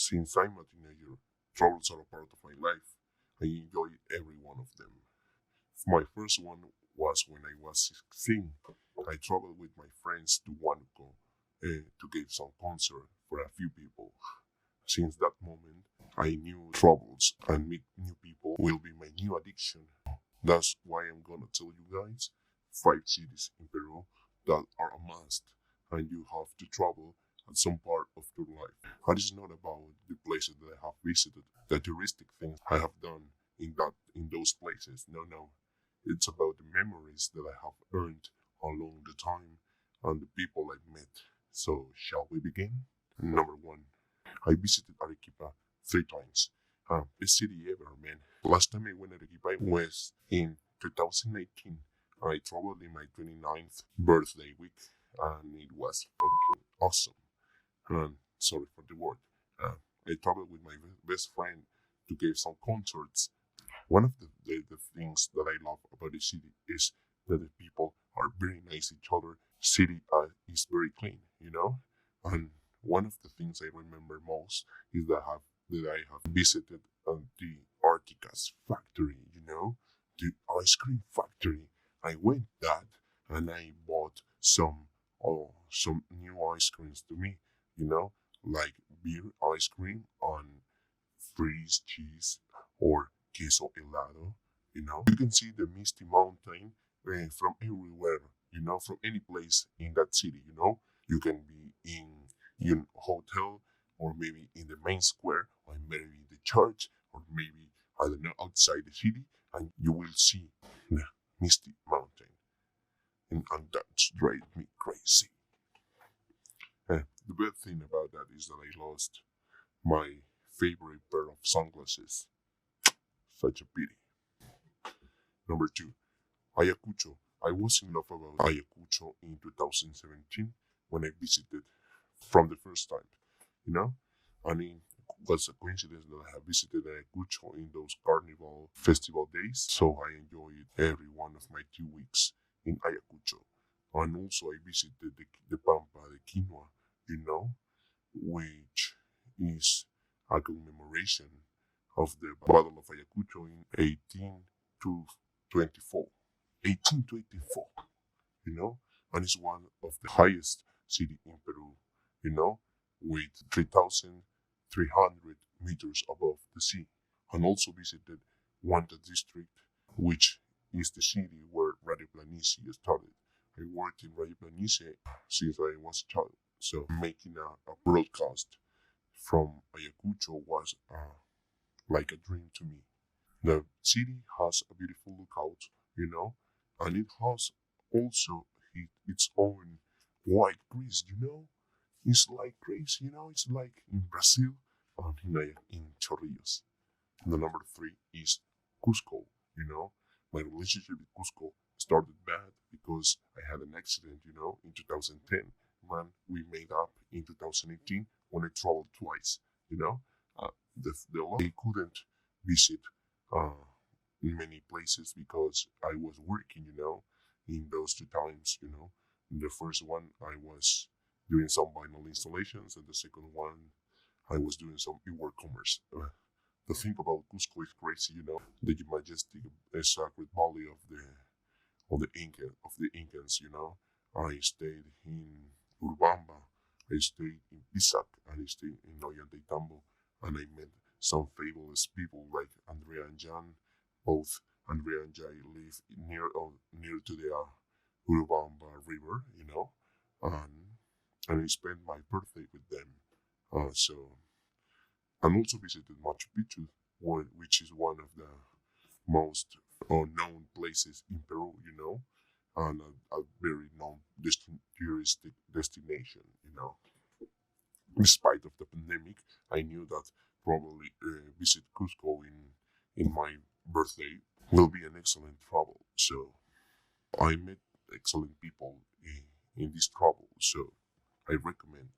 Since I'm a teenager, travels are a part of my life. I enjoy every one of them. My first one was when I was 16. I traveled with my friends to Huánuco to give some concert for a few people. Since that moment, I knew travels and meet new people will be my new addiction. That's why I'm gonna tell you guys 5 cities in Peru that are a must, and you have to travel at some part of your life. And it's not about the places that I have visited, the touristic things I have done in those places. No. It's about the memories that I have earned along the time and the people I've met. So shall we begin? Number one, I visited Arequipa 3 times. Best city ever, man. Last time I went to Arequipa was in 2018. I traveled in my 29th birthday week, and it was fucking awesome. And sorry for the word. Uh, I traveled with my best friend to give some concerts. One of the things that I love about the city is that the people are very nice to each other. City is very clean, you know. And one of the things I remember most is that I have visited the Arcticas factory, you know, the ice cream factory. I went that and I bought some new ice creams to me, you know, like beer ice cream on freeze cheese or queso helado. You know, you can see the misty mountain from everywhere. You know, from any place in that city. You know, you can be in hotel or maybe in the main square or maybe the church or maybe I don't know outside the city, and you will see the misty mountain, and that drives me crazy. The bad thing about that is that I lost my favorite pair of sunglasses. Such a pity. Number two, Ayacucho. I was in love about Ayacucho in 2017 when I visited from the first time, you know? And it was a coincidence that I have visited Ayacucho in those carnival festival days, so I enjoyed every one of my 2 weeks in Ayacucho. And also I visited the Pampa de Quinoa, you know, which is a commemoration of the Battle of Ayacucho in 1824. 1824, you know, and it's one of the highest city in Peru, you know, with 3,300 meters above the sea. And also visited Huanta district, which is the city where Radio Planicie started. I worked in Radio Planicie since I was a child, so making a broadcast from Ayacucho was like a dream to me. The city has a beautiful lookout, you know, and it has also its own white grease, you know. It's like grease, you know, it's like in Brazil and in Chorrillos. The number three is Cusco, you know. My relationship with Cusco started bad because I had an accident, you know, in 2010. Man, we made up in 2018 when I traveled twice, you know. I couldn't visit uh, many places because I was working, you know, in those 2 times, you know. In the first one, I was doing some vinyl installations, and the second one, I was doing some e-work commerce. The thing about Cusco is crazy, you know, the majestic, sacred valley of the Incans, you know. I stayed in Urbamba, I stayed in Pisac, and I stayed in Ollantaytambo, and I met some fabulous people like Andrea and Jan. Both Andrea and Jai live near to the Urubamba River, you know, and I spent my birthday with them. So and also visited Machu Picchu, which is one of the most known places in Peru, you know, and a very known touristic destination, you know. Despite of the pandemic, I knew that probably visit Cusco in my birthday will be an excellent travel. So I met excellent people in this travel. So I recommend